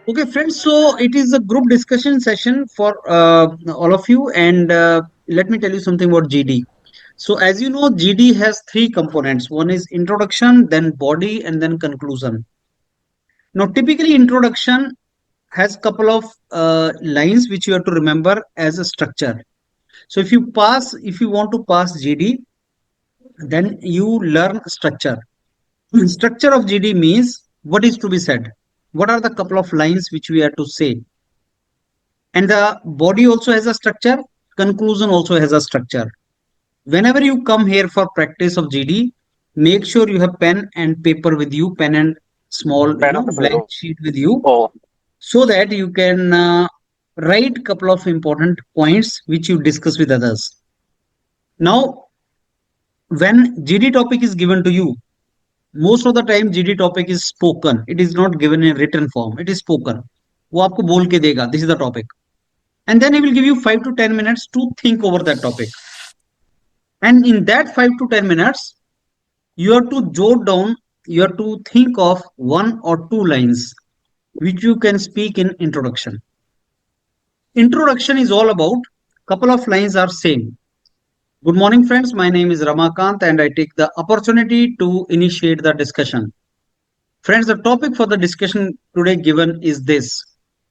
Okay, friends. So it is a group discussion session for all of you, and let me tell you something about GD. So as you know, GD has three components. One is introduction, then body, and then conclusion. Now, typically, introduction has couple of lines which you have to remember as a structure. So if you want to pass GD, then you learn structure. Structure of GD means what is to be said. What are the couple of lines which we have to say? And the body also has a structure, conclusion also has a structure. Whenever you come here for practice of GD, make sure you have pen and paper with you, pen and small blank sheet with you, Oh, so that you can write couple of important points which you discuss with others. Now, when GD topic is given to you, most of the time GD topic is spoken. It is not given in written form. It is spoken. वो आपको बोल के देगा. This is the topic. And then he will give you 5 to 10 minutes to think over that topic. And in that 5 to 10 minutes, you have to jot down, you have to think of one or two lines which you can speak in introduction. Introduction is all about couple of lines are same. Good morning, friends. My name is Ramakant, and I take the opportunity to initiate the discussion. Friends, the topic for the discussion today given is this.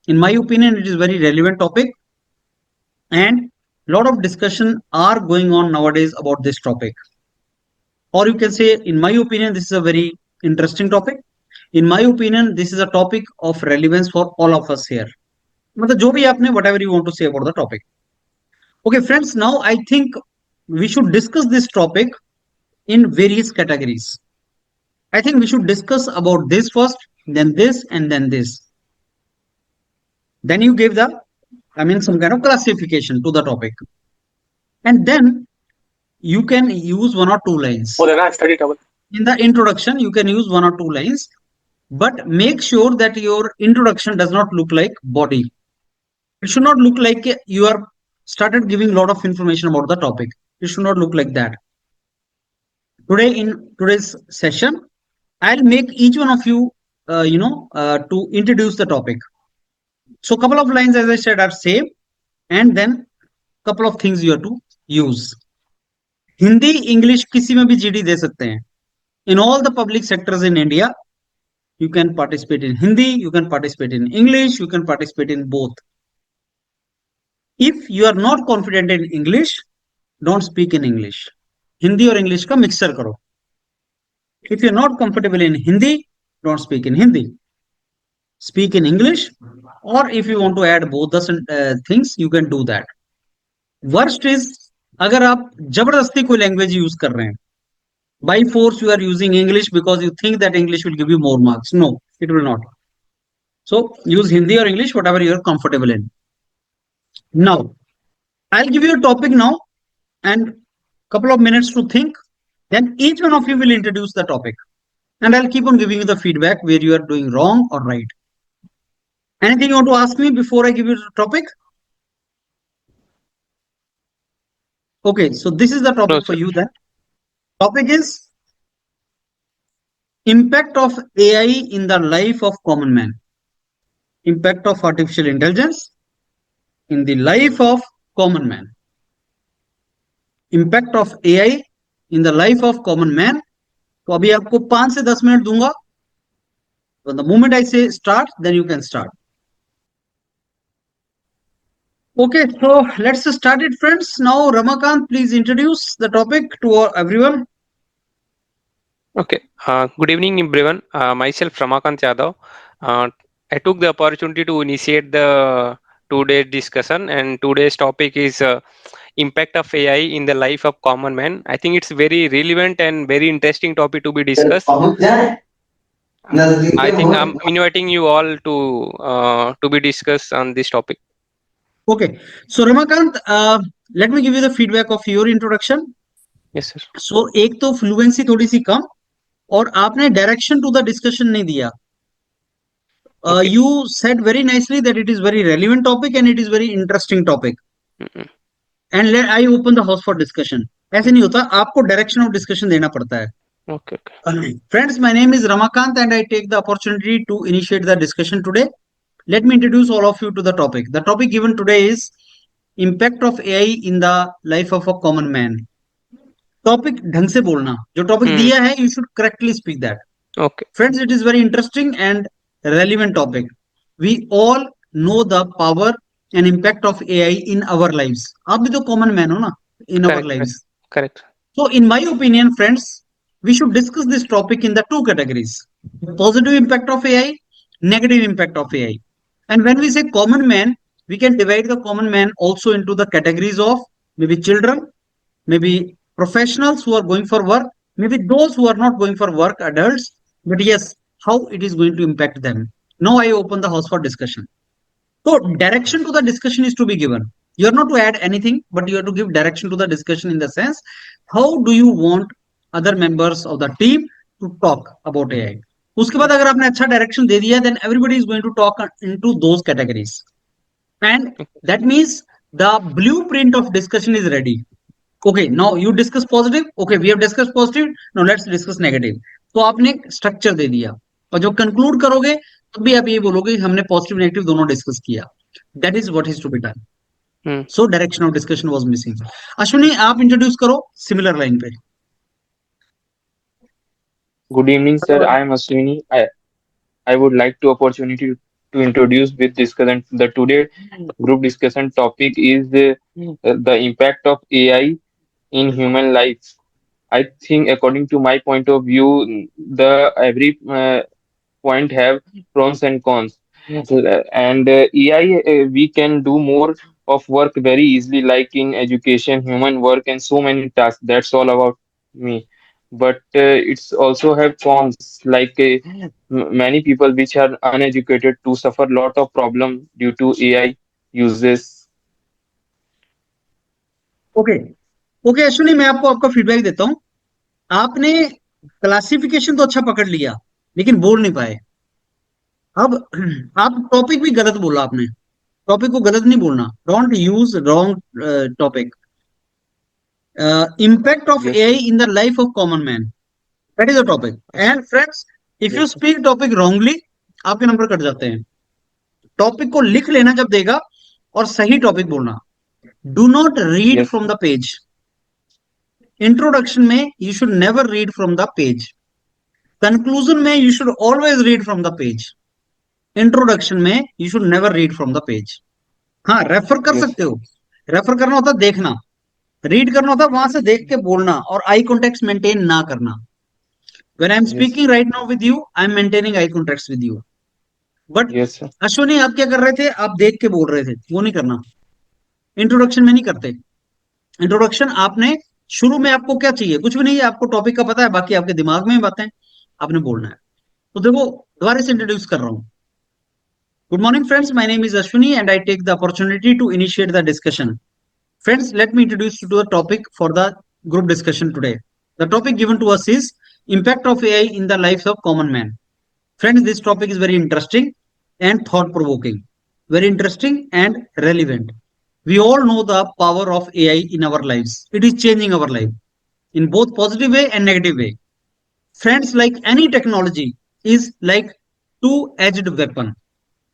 In my opinion, it is very relevant topic, and lot of discussion are going on nowadays about this topic. Or you can say, in my opinion, this is a very interesting topic. In my opinion, this is a topic of relevance for all of us here. मतलब जो भी आपने whatever you want to say about the topic. Okay, friends, now I think we should discuss this topic in various categories. I think we should discuss about this first, then this, and then this. Then you give the, some kind of classification to the topic. And then you can use one or two lines. oh, then I studied double. In the introduction, you can use one or two lines, but make sure that your introduction does not look like body. It should not look like you are started giving a lot of information about the topic. It should not look like that. Today, in today's session, I'll make each one of you, to introduce the topic. So, couple of lines, as I said, are same, and then couple of things you have to use. Hindi English किसी में भी GD दे सकते हैं. In all the public sectors in India, you can participate in Hindi, you can participate in English, you can participate in both. If you are not confident in English, don't speak in English. Hindi और English का mixture करो. If you're not comfortable in Hindi, don't speak in Hindi. Speak in English, or if you want to add both the things, you can do that. Worst is अगर आप जबरदस्ती कोई language use कर रहे हैं, by force you are using English because you think that English will give you more marks. No, it will not. So use Hindi or English, whatever you are comfortable in. Now, I'll give you a topic now and couple of minutes to think. Then each one of you will introduce the topic. And I'll keep on giving you the feedback where you are doing wrong or right. Anything you want to ask me before I give you the topic? Okay, so this is the topic No, for sir. you then. Topic is impact of AI in the life of common man. Impact of artificial intelligence in the life of common man. Impact of AI in the life of common man. तो अभी आपको 5 से 10 minute दूंगा. When the moment I say start, then you can start. Okay, so let's start it, friends. Now, Ramakant, please introduce the topic to everyone. Okay. Good evening, everyone. Myself, Ramakant Yadav. I took the opportunity to initiate the today's discussion, and today's topic is impact of AI in the life of common man. I think it's very relevant and very interesting topic to be discussed. I think I'm inviting you all to be discussed on this topic. Okay, so Ramakant, let me give you the feedback of your introduction. Yes, sir. So एक तो fluency थोड़ी सी कम और आपने direction to the discussion नहीं दिया. Okay. You said very nicely that it is very relevant topic and it is very interesting topic. Mm-mm. And let I open the house for discussion. ऐसे नहीं होता, आपको direction of discussion देना पड़ता है. Okay. Friends, my name is Ramakant and I take the opportunity to initiate the discussion today. let me introduce all of you to the topic. The topic given today is impact of AI in the life of a common man. Topic ढंग से बोलना, जो topic दिया है you should correctly speak that. Okay. Friends, it is very interesting and relevant topic. We all know the power and impact of AI in our lives. आप भी तो common man हो ना, in our Correct. lives. Correct. So in my opinion, friends, we should discuss this topic in the two categories: positive impact of AI, negative impact of AI. And when we say common man, we can divide the common man also into the categories of maybe children, maybe professionals who are going for work, maybe those who are not going for work, adults, but yes, how it is going to impact them. Now I open the house for discussion. So direction to the discussion is to be given. You are not to add anything, but you have to give direction to the discussion in the sense, how do you want other members of the team to talk about AI? उसके बाद अगर आपने अच्छा direction दे दिया, then everybody is going to talk into those categories. And that means the blueprint of discussion is ready. Okay, now you discuss positive. Okay, we have discussed positive. Now let's discuss negative. तो आपने structure दे दिया, और जब conclude करोगे तब भी आप ये बोलोगे हमने पॉजिटिव नेगेटिव दोनों डिस्कस किया. That is what is to be done. So direction of discussion was missing. Ashwini, आप इंट्रोड्यूस करो सिमिलर लाइन पे. Good evening, sir. I am Ashwini. I would like to opportunity to introduce with discussion. The today group discussion topic is the impact of AI in human life. I think, according to my point of view, the every point have pros and cons. And AI, we can do more of work very easily, like in education, human work, and so many tasks. That's all about me. But it's also have cons, like many people which are uneducated to suffer lot of problem due to AI uses. Okay okay Ashwini, मैं आपको आपका feedback देता हूं. आपने classification तो अच्छा पकड़ लिया, लेकिन बोल नहीं पाए. अब आप टॉपिक भी गलत बोला आपने. टॉपिक को गलत नहीं बोलना. Don't use wrong topic. Impact of Yes, AI sir. in the life of common man. That is the topic. Yes, And friends, if you yes, sir. speak topic wrongly, आपके number cut जाते हैं. Topic को लिख लेना जब देगा, और सही टॉपिक बोलना. Do not read Yes, from sir. The page. Introduction में you should never read from the page. Conclusion में you should always read from the page. Introduction में you should never read from the page. हाँ, refer कर Yes, सकते हो. Refer करना होता देखना. रीड करना होता वहां से देख के बोलना, और आई कॉन्टेक्ट मेंटेन ना करना. When I'm yes, speaking right now with you, I'm maintaining eye contacts with you. But yes, sir. Ashwini, आप क्या कर रहे थे? आप देख के बोल रहे थे. वो नहीं करना. इंट्रोडक्शन में नहीं करते. इंट्रोडक्शन आपने शुरू में, आपको क्या चाहिए? कुछ भी नहीं है. आपको टॉपिक का पता है, बाकी आपके दिमाग में ही बातें आपने बोलना है. तो देखो, दोबारा से इंट्रोड्यूस कर रहा हूं. Good morning friends, my name is Ashwini and I take the opportunity to initiate the discussion. Friends, let me introduce you to the topic for the group discussion today. The topic given to us is impact of AI in the lives of common man. Friends, this topic is very interesting and thought-provoking, very interesting and relevant. We all know the power of AI in our lives. It is changing our life in both positive way and negative way. Friends, like any technology is like two-edged weapon.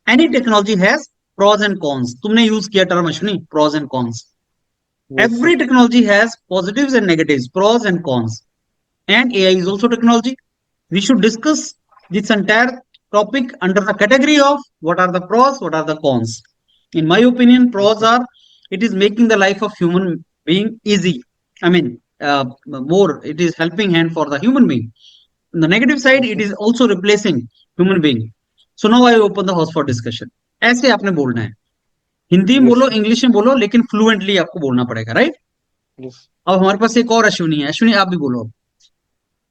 Any technology has pros and cons. तुमने use किया term Ashwini, pros and cons. Yes, sir. Every technology has positives and negatives, pros and cons. And AI is also technology. We should discuss this entire topic under the category of what are the pros, what are the cons. In my opinion, Yes, pros sir. are, it is making the life of human being easy. I mean, more, it is helping hand for the human being. On the negative side, Yes, it sir. is also replacing human being. So now I open the house for discussion. ऐसे आपने बोलना है. हिंदी में Yes, बोलो, sir. English में बोलो, लेकिन fluently आपको बोलना पड़ेगा, राइट? Yes. अब हमारे पास एक और अश्विनी है. अश्विनी, आप भी बोलो.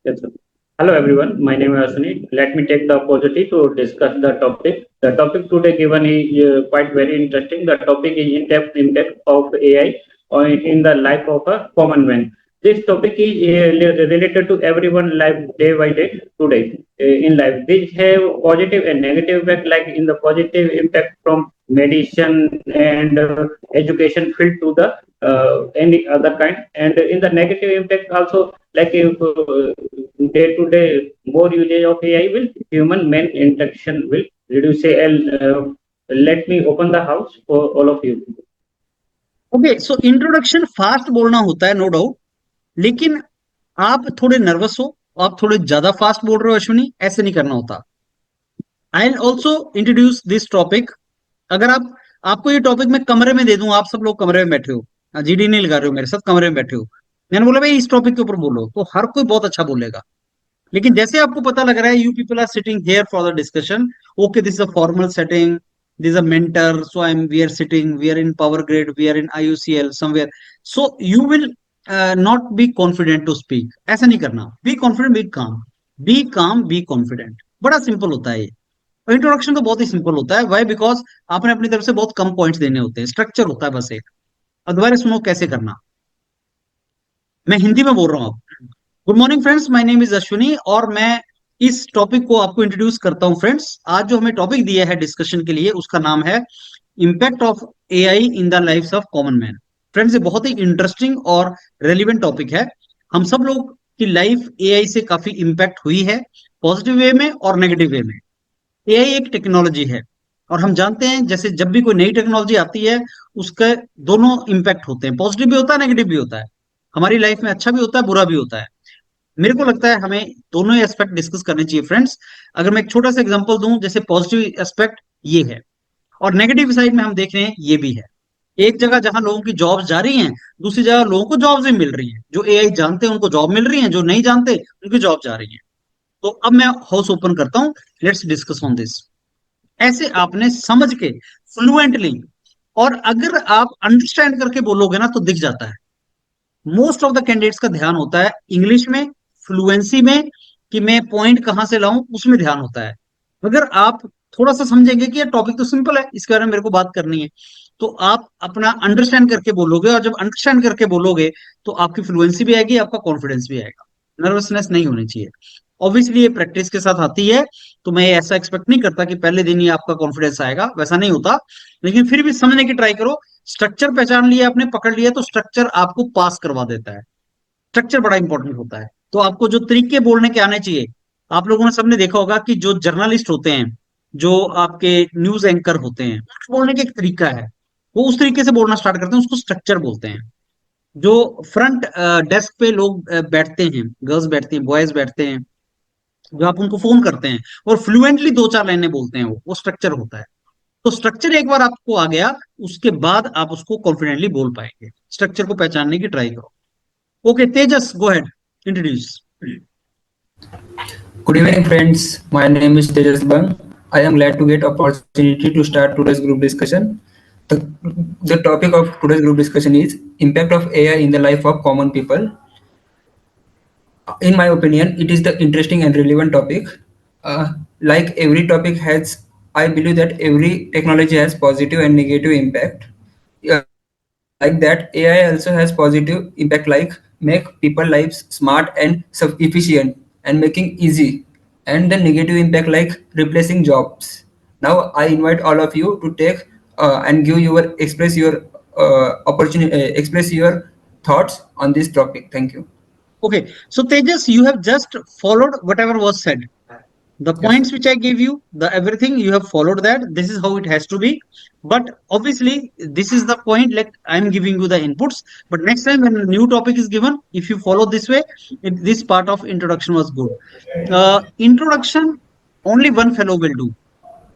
Yes, sir. Hello everyone, my name is Asuni. Let me take the opportunity to discuss the topic. The topic today given is quite very interesting. The topic is in-depth impact of AI in the life of a common man. This topic is related to everyone life day by day today in life. These have positive and negative impact. Like in the positive impact from medicine and education field to the any other kind, and in the negative impact also, like if day to day more usage of AI will human man interaction will reduce. let me open the house for all of you. Okay, so introduction fast बोलना होता है, no doubt, लेकिन आप थोड़े nervous हो, आप थोड़े ज्यादा फास्ट बोल रहे हो अश्विनी, ऐसे नहीं करना होता। I will also introduce this topic. अगर आपको ये टॉपिक मैं कमरे में दे दूं, आप सब लोग कमरे में बैठे हो, जीडी नहीं लगा रहे हो मेरे साथ, कमरे में बैठे हो, मैंने बोला भाई इस टॉपिक के ऊपर बोलो, तो हर कोई बहुत अच्छा बोलेगा। लेकिन जैसे आपको पता लग रहा है, you people are sitting here for the discussion, okay this is a formal setting, this is a mentor, so I am we are sitting, we are in power grid, we are in IUCL somewhere, so you will not be confident to speak. ऐसा नहीं करना, be confident, be calm, be calm, be confident. बड़ा simple होता है ये। Introduction तो बहुत ही simple होता है, वाई, बिकॉज आपने अपनी तरफ से बहुत कम पॉइंट्स देने होते हैं, स्ट्रक्चर होता है बस एक। अब दोबारा सुनो कैसे करना, मैं हिंदी में बोल रहा हूँ। Good morning friends, my name is Ashwini और मैं इस टॉपिक को आपको इंट्रोड्यूस करता हूँ। फ्रेंड्स, आज जो हमें टॉपिक दिया है डिस्कशन के लिए, उसका नाम है impact of AI in the life of common man. Friends, ये बहुत ही इंटरेस्टिंग और रेलिवेंट टॉपिक है। हम सब लोग की लाइफ एआई से काफी इम्पैक्ट हुई है, पॉजिटिव वे में और नेगेटिव वे में। एआई एक टेक्नोलॉजी है और हम जानते हैं जैसे जब भी कोई नई टेक्नोलॉजी आती है, उसके दोनों इम्पैक्ट होते हैं, पॉजिटिव भी होता है, नेगेटिव भी होता है। हमारी लाइफ में अच्छा भी होता है, बुरा भी होता है। मेरे को लगता है हमें दोनों ही एस्पेक्ट डिस्कस करने चाहिए फ्रेंड्स। अगर मैं एक छोटा सा एग्जांपल दूं, जैसे पॉजिटिव एस्पेक्ट ये है और नेगेटिव साइड में हम देख रहे हैं ये भी है। एक जगह जहां लोगों की जॉब्स जा रही हैं, दूसरी जगह लोगों को जॉब्स भी मिल रही हैं। जो एआई जानते हैं उनको जॉब मिल रही है, जो नहीं जानते उनकी जॉब जा रही है। तो अब मैं हाउस ओपन करता हूं, लेट्स डिस्कस ऑन दिस। ऐसे आपने समझ के फ्लुएंटली, और अगर आप अंडरस्टैंड करके बोलोगे ना तो दिख जाता है। मोस्ट ऑफ द कैंडिडेट्स का ध्यान होता है इंग्लिश में, फ्लुएंसी में, कि मैं पॉइंट कहां से लाऊं, उसमें ध्यान होता है। अगर आप थोड़ा सा समझेंगे कि ये टॉपिक तो सिंपल है, इसके बारे में मेरे को बात करनी है, तो आप अपना अंडरस्टैंड करके बोलोगे, और जब अंडरस्टैंड करके बोलोगे तो आपकी फ्लुएंसी भी आएगी, आपका कॉन्फिडेंस भी आएगा। नर्वसनेस नहीं होनी चाहिए। ऑब्वियसली ये प्रैक्टिस के साथ आती है, तो मैं ऐसा एक्सपेक्ट नहीं करता कि पहले दिन ही आपका कॉन्फिडेंस आएगा, वैसा नहीं होता। लेकिन फिर भी समझने की ट्राई करो। स्ट्रक्चर पहचान लिया आपने, पकड़ लिया, तो स्ट्रक्चर आपको पास करवा देता है। स्ट्रक्चर बड़ा इंपॉर्टेंट होता है। तो आपको जो तरीके बोलने के आने चाहिए, आप लोगों ने सबने देखा होगा कि जो जर्नलिस्ट होते हैं, जो आपके न्यूज एंकर होते हैं, उनके बोलने का एक तरीका है, वो उस तरीके से बोलना स्टार्ट करते हैं, उसको स्ट्रक्चर बोलते हैं। जो फ्रंट डेस्क पे लोग बैठते हैं, गर्ल्स बैठती हैं, बॉयज बैठते हैं, जो आप उनको फोन करते हैं और फ्लुएंटली दो चार लाइनें बोलते हैं, वो स्ट्रक्चर होता है। तो स्ट्रक्चर एक बार आपको आ गया, उसके बाद आप उसको कॉन्फिडेंटली बोल पाएंगे। स्ट्रक्चर को पहचानने की ट्राई करो। Okay Tejas, go ahead, introduce. Good evening, friends. My name is Tejas Bang. I am glad to get opportunity to start today's group discussion. The, the topic of today's group discussion is impact of AI in the life of common people. In my opinion, it is the interesting and relevant topic. Like every topic has, I believe that every technology has positive and negative impact. Like that, AI also has positive impact, like make people lives smart and efficient and making easy, and the negative impact like replacing jobs. Now I invite all of you to take and give your express your opportunity, express your thoughts on this topic. Thank you. Okay, so Tejas, you have just followed whatever was said. The Yes, points which I gave you, the everything you have followed that. This is how it has to be. But obviously, this is the point. Like I'm giving you the inputs. But next time when a new topic is given, if you follow this way, this part of introduction was good. Introduction, only one fellow will do.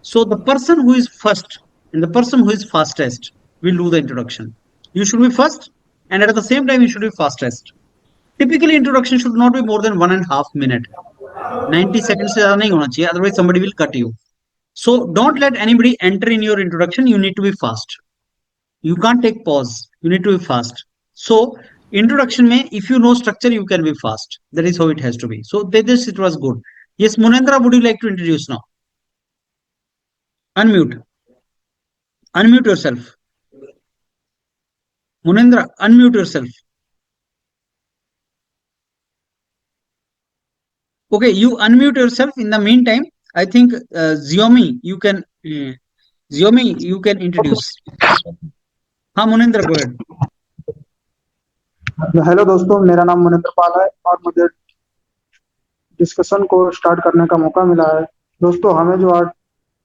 So the person who is first and the person who is fastest will do the introduction. You should be first, and at the same time, you should be fastest. Typically, introduction should not be more than 1.5 minutes. 90 seconds से ज़्यादा नहीं होना चाहिए, otherwise somebody will cut you. So don't let anybody enter in your introduction. You need to be fast. You can't take pause. You need to be fast. So introduction में, if you know structure, you can be fast. That is how it has to be. So this it was good. Yes, Munendra, would you like to introduce now? Unmute. Unmute yourself. Munendra, unmute yourself. Okay, you unmute yourself. In the meantime, I think Xiaomi, you can introduce. हाँ Munindra, go ahead. Hello दोस्तों, मेरा नाम मुनिंद्र पाल है और मुझे discussion को start करने का मौका मिला है। दोस्तों, हमें जो आज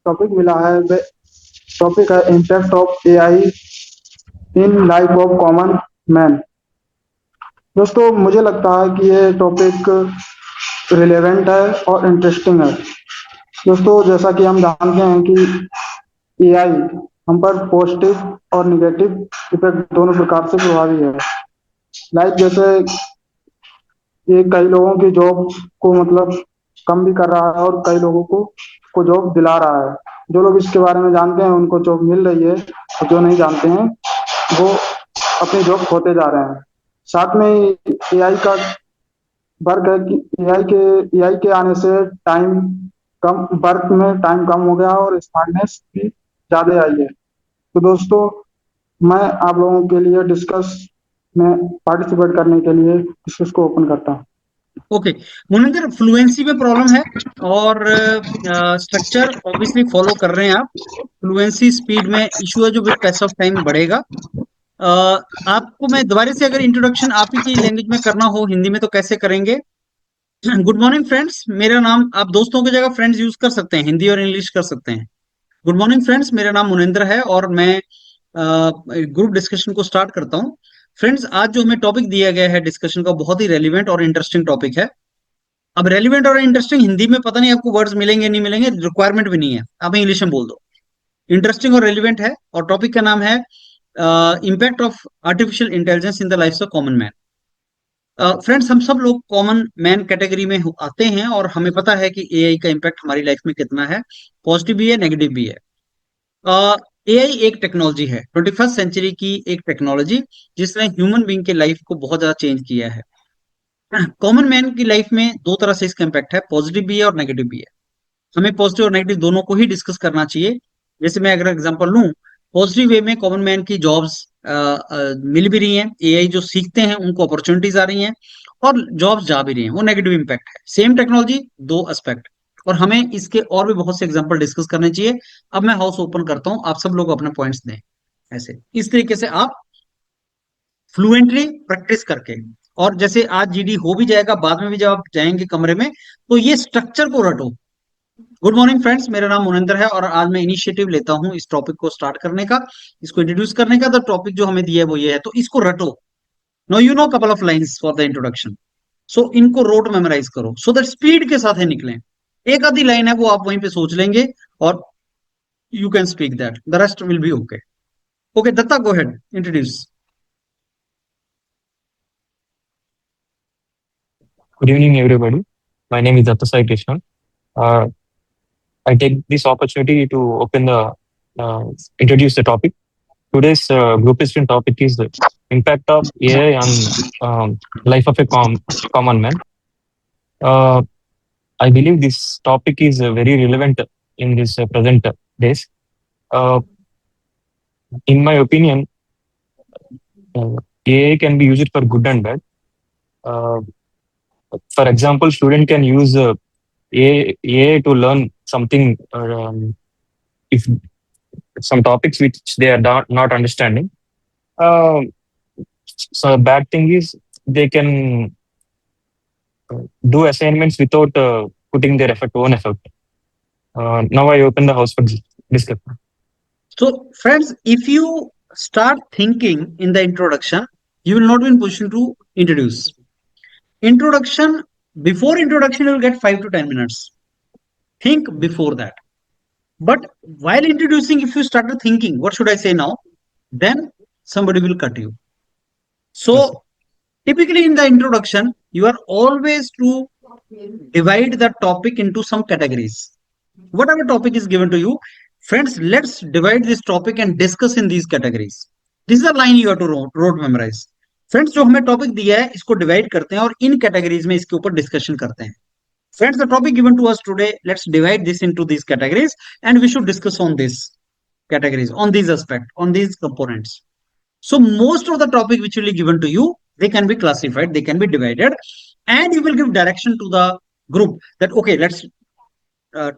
टॉपिक मिला है टॉपिक है impact of AI in life of common man. दोस्तों मुझे लगता है कि ये टॉपिक रिलेवेंट है और इंटरेस्टिंग है। दोस्तों जैसा कि हम जानते हैं कि एआई हम पर पॉजिटिव और निगेटिव इफेक्ट दोनों प्रकार से प्रभावी है। लाइक जैसे ये कई लोगों की जॉब को मतलब कम भी कर रहा है और कई लोगों को जॉब दिला रहा है। जो लोग इसके बारे में जानते हैं उनको जॉब मिल रही है और जो नहीं जानते हैं वो अपनी जॉब खोते जा रहे हैं। साथ में एआई का वर्क है कि एआई के आने से टाइम कम वर्क में टाइम कम हो गया और स्मार्टनेस भी ज्यादा आई है। तो दोस्तों मैं आप लोगों के लिए डिस्कस में पार्टिसिपेट करने के लिए डिस्कस को ओपन करता हूँ। ओके मुनिंदर, फ्लुएंसी में प्रॉब्लम है और स्ट्रक्चर ऑब्वियसली फॉलो कर रहे हैं आप। फ्लुएंसी स्पीड में इशू है जो विद पैस ऑफ टाइम बढ़ेगा। आपको मैं दोबारा से अगर इंट्रोडक्शन आप ही की लैंग्वेज में करना हो हिंदी में तो कैसे करेंगे? गुड मॉर्निंग फ्रेंड्स, मेरा नाम, आप दोस्तों की जगह फ्रेंड्स यूज कर सकते हैं, हिंदी और इंग्लिश कर सकते हैं। गुड मॉर्निंग फ्रेंड्स, मेरा नाम मुनिंदर है और मैं ग्रुप डिस्कशन को स्टार्ट करता हूँ। फ्रेंड्स आज जो हमें टॉपिक दिया गया है डिस्कशन का बहुत ही रेलिवेंट और इंटरेस्टिंग टॉपिक है। अब रेलिवेंट और इंटरेस्टिंग हिंदी में पता नहीं आपको वर्ड्स मिलेंगे नहीं मिलेंगे, रिक्वायरमेंट भी नहीं है, आप इंग्लिश में बोल दो। इंटरेस्टिंग और रेलिवेंट है और टॉपिक का नाम है impact of artificial intelligence in the life of common man. Friends हम सब लोग कॉमन मैन कैटेगरी में आते हैं और हमें पता है कि एआई का इम्पैक्ट हमारी लाइफ में कितना है, पॉजिटिव भी है नेगेटिव भी है। एआई एक टेक्नोलॉजी है, 21st सेंचुरी की एक टेक्नोलॉजी जिसने ह्यूमन बीइंग के लाइफ को बहुत ज्यादा चेंज किया है। कॉमन मैन की लाइफ में दो तरह से इसका इम्पैक्ट है, पॉजिटिव भी है और नेगेटिव भी है। हमें पॉजिटिव और नेगेटिव दोनों को ही डिस्कस करना चाहिए। जैसे मैं अगर एग्जांपल लूं, पॉजिटिव वे में कॉमन मैन की जॉब्स मिल भी रही हैं, एआई जो सीखते हैं उनको अपॉर्चुनिटीज आ रही हैं और जॉब्स जा भी रही हैं, वो नेगेटिव इम्पैक्ट है। सेम टेक्नोलॉजी दो एस्पेक्ट, और हमें इसके और भी बहुत से एग्जांपल डिस्कस करने चाहिए। अब मैं हाउस ओपन करता हूं, आप सब लोग अपने पॉइंट्स दें। ऐसे इस तरीके से आप फ्लुएंटली प्रैक्टिस करके, और जैसे आज जीडी हो भी जाएगा, बाद में भी जब आप जाएंगे कमरे में तो ये स्ट्रक्चर को रटो। गुड मॉर्निंग फ्रेंड्स, मेरा नाम मुनिंदर है और आज मैं इनिशिएटिव लेता हूं इस टॉपिक को स्टार्ट करने का, इसको इंट्रोड्यूस करने का। तो टॉपिक जो हमें दिया है वो ये है, तो इसको रटो। No you know couple of lines for the introduction, so इनको रोट मेमोराइज करो सो दैट स्पीड के साथ है निकले। एक आधी लाइन है वो आप वहीं पे सोच लेंगे और you can speak that, the rest will be okay. Okay Datta, go head, introduce. Good evening, everybody. My name is Datta Sai Krishnan. I take this opportunity to introduce the topic. Today's group discussion topic is the impact of AI on life of a common man. I believe this topic is very relevant in this present days. In my opinion, AI can be used for good and bad. For example, student can use AI to learn something, if some topics which they are not understanding. So bad thing is they can do assignments without putting their own effort. Now I open the house for discussion. So friends, if you start thinking in the introduction, you will not be in position to introduce. Introduction, before introduction you will get 5 to 10 minutes. Think before that. But while introducing, if you started thinking what should I say now, then somebody will cut you. So Yes, typically in the introduction you are always to divide the topic into some categories. Whatever topic is given to you, friends, let's divide this topic and discuss in these categories. This is a line you have to rote memorize. Friends जो हमें topic दिया है इसको divide करते हैं और इन categories में इसके ऊपर डिस्कशन करते हैं। Friends the topic given to us today, let's divide this into this categories and we should discuss on this categories, on these aspects, on these components. So most of the topic which will be given to you, they can be classified, they can be divided, and you will give direction to the group that okay, let's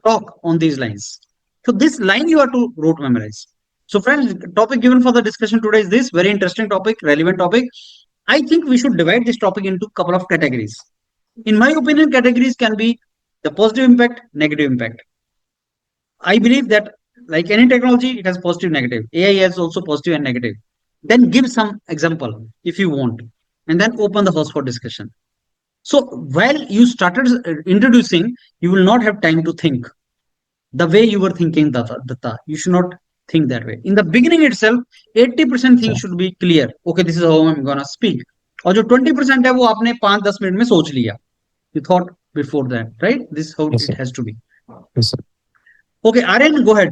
talk on these lines. So this line you have to rote memorize. So friends, topic given for the discussion today is this very interesting topic, relevant topic. I think we should divide this topic into a couple of categories. In my opinion, categories can be the positive impact, negative impact. I believe that like any technology, it has positive, negative. AI has also positive and negative. Then give some example if you want, and then open the house for discussion. So while you started introducing, you will not have time to think the way you were thinking, Datta. You should not think that way. In the beginning itself, 80% things should be clear. Okay, this is how I'm gonna speak. और जो 20% है वो आपने 5-10 minute में सोच लिया. You thought before that, right? This is how Yes, it sir. has to be. Yes, sir. Okay, Aryan, go ahead.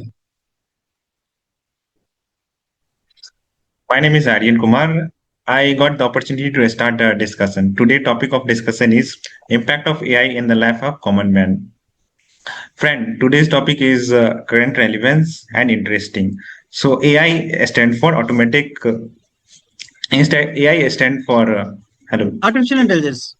My name is Aryan Kumar. I got the opportunity to start the discussion. Today topic of discussion is impact of AI in the life of common man. Friend, today's topic is current relevance and interesting. So AI stand for automatic. AI stand for hello. Artificial intelligence.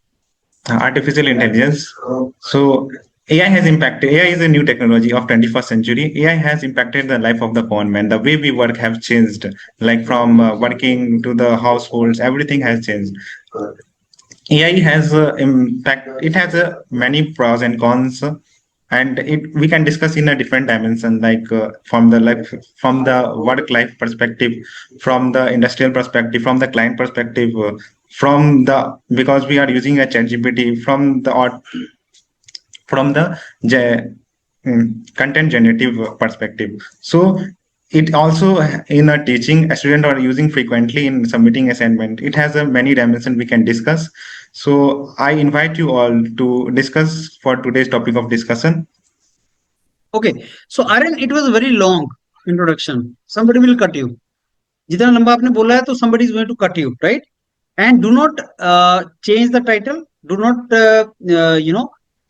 Artificial intelligence. So AI has impacted. AI is a new technology of 21st century. AI has impacted the life of the common man. The way we work have changed. Like from working to the households, everything has changed. AI has impact. It has many pros and cons, and we can discuss in a different dimension, like from the work life perspective, from the industrial perspective, from the client perspective, from the because we are using a ChatGPT from the content generative perspective. So it also in a teaching a student are using frequently in submitting assignment. It has a many dimensions we can discuss. So I invite you all to discuss for today's topic of discussion. Okay, so Aryan, it was a very long introduction. Somebody will cut you. जितना लंबा आपने बोला है तो somebody is going to cut you, right? And do not change the title. Do not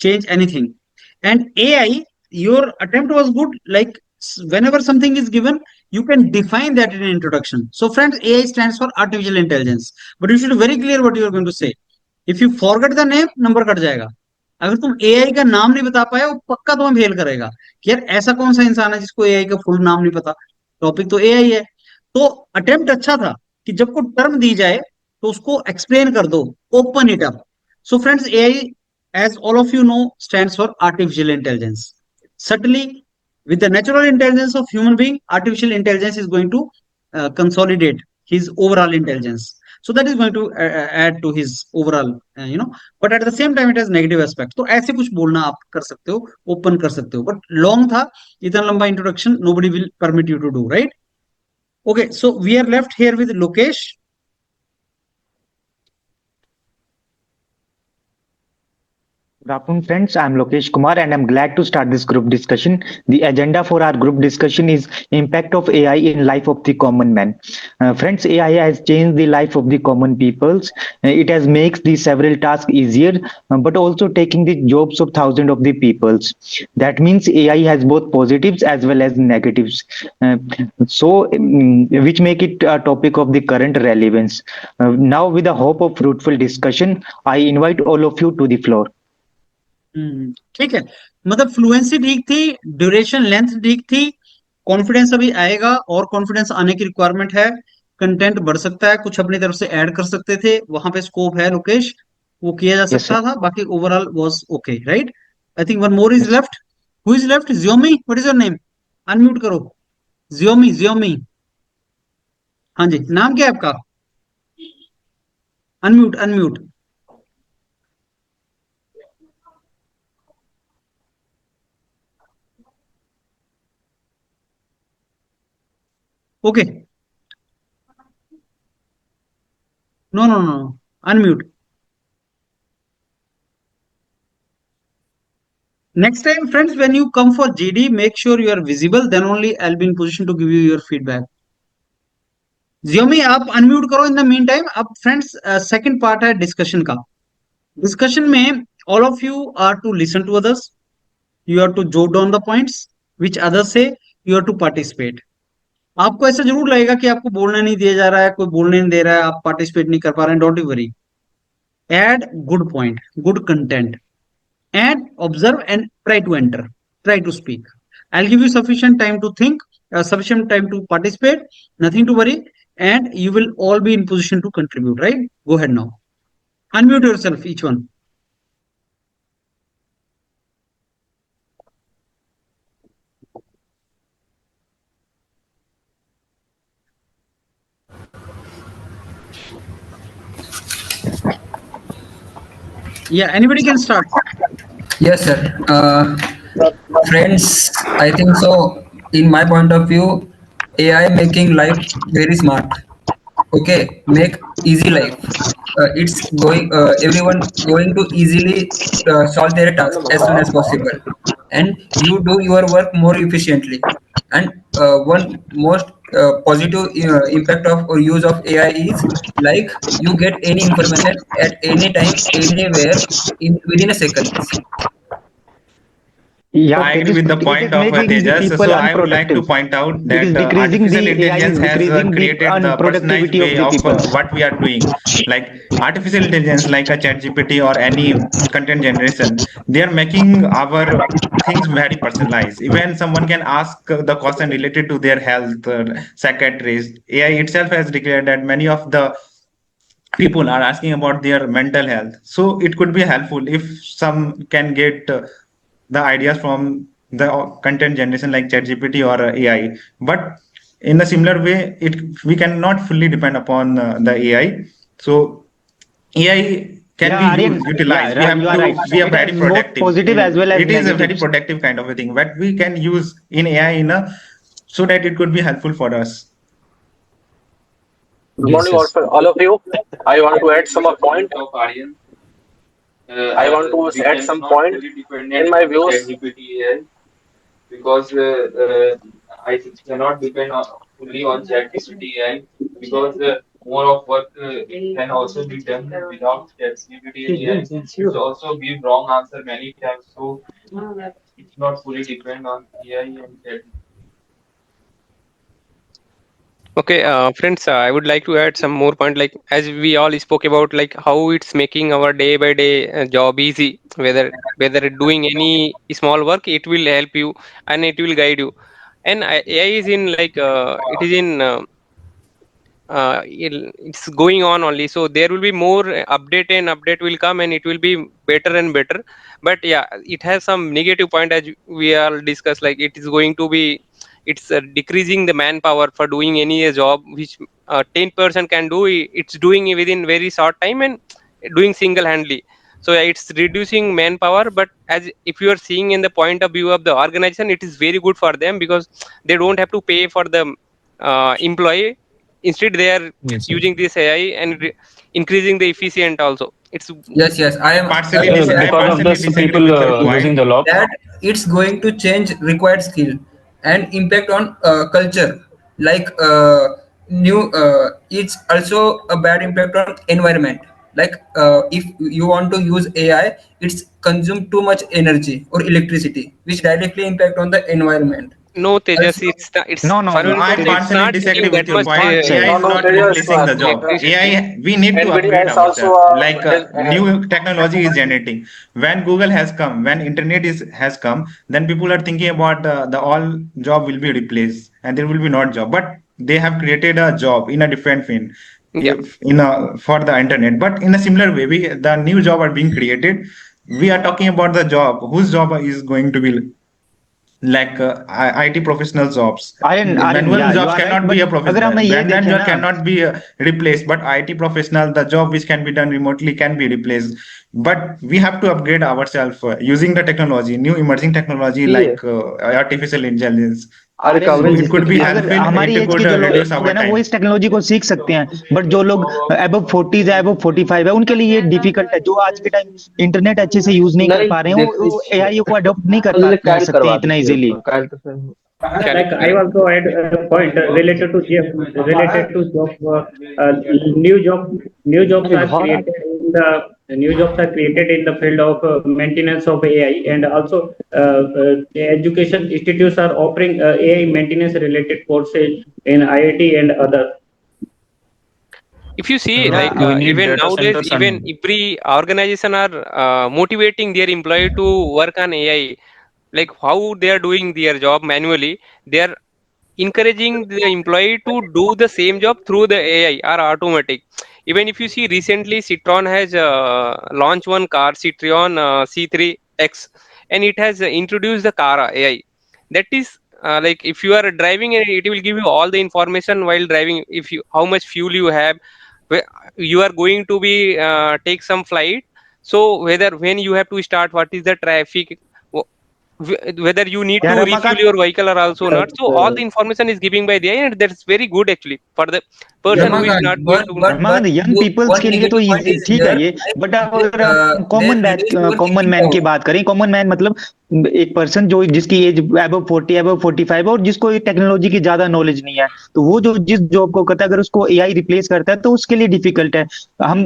change anything. And AI, your attempt was good. Like whenever something is given, you can define that in an introduction. So friends, AI stands for artificial intelligence. But you should be very clear what you are going to say. If you forget the name, number cut जाएगा. अगर तुम AI का नाम नहीं बता पाए, वो पक्का तुम्हें फेल करेगा कि यार ऐसा कौन सा इंसान है जिसको AI का फुल नाम नहीं पता. टॉपिक तो AI है. तो अटेम्प्ट अच्छा था कि जब को टर्म दी जाए तो उसको एक्सप्लेन कर दो, open it up. So friends, AI, as all of you know, stands for artificial intelligence. Certainly, with the natural intelligence of human being, artificial intelligence is going to consolidate his overall intelligence. So that is going to add to his overall, but at the same time it has negative aspects. तो ऐसे कुछ बोलना आप कर सकते हो, open कर सकते हो. बट लॉन्ग था, इतना लंबा introduction nobody will permit you to do, right? Okay, so we are left here with Lokesh. Good afternoon, friends. I'm Lokesh Kumar, and I'm glad to start this group discussion. The agenda for our group discussion is impact of AI in life of the common man. Friends, AI has changed the life of the common peoples. It has makes the several tasks easier, but also taking the jobs of thousands of the peoples. That means AI has both positives as well as negatives. Which make it a topic of the current relevance. Now, with the hope of fruitful discussion, I invite all of you to the floor. ठीक है, मतलब fluency ठीक थी, duration length ठीक थी, confidence अभी आएगा और कॉन्फिडेंस आने की रिक्वायरमेंट है. कंटेंट बढ़ सकता है, कुछ अपनी तरफ से ऐड कर सकते थे, वहां पे स्कोप है लोकेश, वो किया जा Yes, सकता sir. था. बाकी overall was okay, right? I think one more is left. Who is left? जियोमी, what is your name? Unmute करो. जियोमी, जियोमी. हाँ जी, नाम क्या है आपका? Unmute, unmute. Okay, no no no, unmute. Next time, friends, when you come for GD, make sure you are visible. Then only I'll be in position to give you your feedback. Xiaomi, आप unmute करो in the meantime. अब friends, second part है discussion का. Discussion में all of you are to listen to others. You are to jot down the points which others say. You are to participate. आपको ऐसा जरूर लगेगा कि आपको बोलना नहीं दिया जा रहा है, कोई बोलने नहीं दे रहा है, आप पार्टिसिपेट नहीं कर पा रहे हैं. Don't worry. Add good point, good content. And observe and try to enter, try to speak. I'll give you sufficient time to think, sufficient time to participate, nothing to worry, and you will all be in position to contribute, right? Go ahead now, unmute yourself, each one. Yeah, anybody can start. Yes, sir. Friends, I think so. In my point of view, AI making life very smart. Okay, make easy life. It's going. Everyone going to easily solve their task as soon as possible, and you do your work more efficiently. And one most positive impact of or use of AI is like you get any information at any time, anywhere, in within a seconds. Yeah, I agree with the it is point of making the Tejas. people So I would like to unproductive. point out It is that decreasing artificial the AI intelligence is has decreasing the created the personalized unproductivity way of the of people. what we are doing. Like artificial intelligence, like a chat GPT or any content generation, they are making our things very personalized. Even someone can ask the question related to their health, psychiatrist. AI itself has declared that many of the people are asking about their mental health, so it could be helpful if some can get the ideas from the content generation like ChatGPT or AI. But in a similar way, it we cannot fully depend upon the AI. So AI can be Yeah, Aryan, used, utilized. We you have are to right. be a It very has both productive positive as in well as it. Is a very negatives. productive kind of a thing that we can use in AI in a so that it could be helpful for us. Good Yes, morning, yes. all of you. I want to add some point. I want to add some point in my views. Because I cannot depend fully on ChatGPT AI because more of work can also be done without ChatGPT and AI. It also give wrong answer many times, so it's not fully depend on AI and ChatGPT. Okay, friends, I would like to add some more point. Like as we all spoke about, like how it's making our day by day job easy. Whether doing any small work, it will help you and it will guide you. And AI is in like it is in it's going on only, so there will be more update and update will come and it will be better and better. But yeah, it has some negative point as we all discussed, like it is going to be, it's decreasing the manpower for doing any job which 10% can do, it's doing it within very short time and doing single handedly. So yeah, it's reducing manpower, but as if you are seeing in the point of view of the organization, it is very good for them because they don't have to pay for the employee. Instead they are Yes, sir. using this AI and increasing the efficient also. It's Yes, yes. I I am partially saying that I Because of partially this, disagree people with your losing point. the job. that it's going to change required skill and impact on culture. Like new, it's also a bad impact on environment. Like if you want to use AI, it's consume too much energy or electricity, which directly impact on the environment. no Tejas, Also, it's No, no, No, no. I Farul, it's partially not disagree taking with that your much It's point. not AI safe. is No, not Tejas, replacing the job. electricity. AI, we need to anybody upgrade else also ourselves. Like has new technology is generating. When Google has come, when internet is has come, then people are thinking about the all job will be replaced and there will be not job. But they have created a job in a different field, Yeah, if in a for the internet. But in a similar way, the new job are being created. We are talking about the job whose job is going to be like IT professional jobs. Aryan, Manual yeah, you jobs are right. cannot be But a अगर हम professional. ये Manual देखें job ना, cannot be replaced, but IT professional, the job which can be done remotely can be replaced. But we have to upgrade ourselves using the technology, new emerging technology like artificial intelligence. Aryan So it could be अगर helpful. हमारी It एज के could जो लोग reduce our है ना, वो time. इस टेक्नोलॉजी को सीख सकते हैं, बट जो लोग अबव 40s है, अबव 45 है, उनके लिए ये डिफिकल्ट है। जो आज के टाइम इंटरनेट अच्छे से यूज नहीं कर नहीं पा रहे हैं, देखते वो एआई को अडॉप्ट नहीं कर चलो पा काल सकते करवा हैं इतना देते इजीली। हैं काल तो फिर correct, Like I correct. also add a point related to job. New jobs are created in the field of maintenance of AI, and also the education institutes are offering AI maintenance related courses in IIT and others. If you see, yeah, like We need even data nowadays, centers even and every organization are motivating their employee to work on AI. Like how they are doing their job manually, they are encouraging the employee to do the same job through the AI or automatic. Even if you see recently, Citron has launched one car, Citroen C3X, and it has introduced the car AI. That is like if you are driving, it will give you all the information while driving. If you how much fuel you have, you are going to be take some flight. So whether when you have to start, what is the traffic, whether you need Yeah, to refuel Ramakant. your vehicle or also not. So all the But information is given by the AI, and that's very good actually for the person who is Ramakant, not going to. Ramakant young peoples one के लिए तो negative point easy is ठीक है here, ये, like, but अगर हम they reduce your common thinking man की power. बात करें, कॉमन मैन मतलब एक पर्सन जो जिसकी एज अबव 40 अबव 45 और जिसको टेक्नोलॉजी की ज्यादा नॉलेज नहीं है, तो वो जो जिस जॉब को करता है अगर उसको एआई रिप्लेस करता है तो उसके लिए डिफिकल्ट है।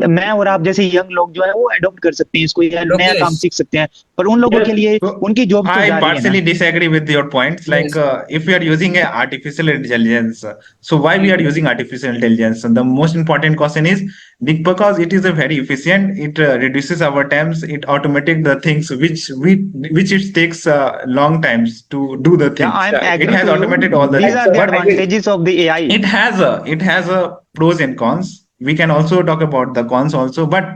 मैं और आप जैसे यंग लोग जो है वो अडॉप्ट कर सकते हैं इसको, या नया काम Lokesh, सीख सकते हैं, पर उन लोगों yes, के लिए So उनकी जॉब तो I जा रही है ना। partially disagree with your points. Like yes, if we are using a artificial intelligence, so why we are using artificial intelligence? And the most important question is because it is a very efficient. It reduces our times. It automatic the things which it takes long times to do the Yeah, things. I'm Yeah, It agree has to you. automated all the These things, are the but advantages of the AI. it has a pros and cons. We can also talk about the cons also, but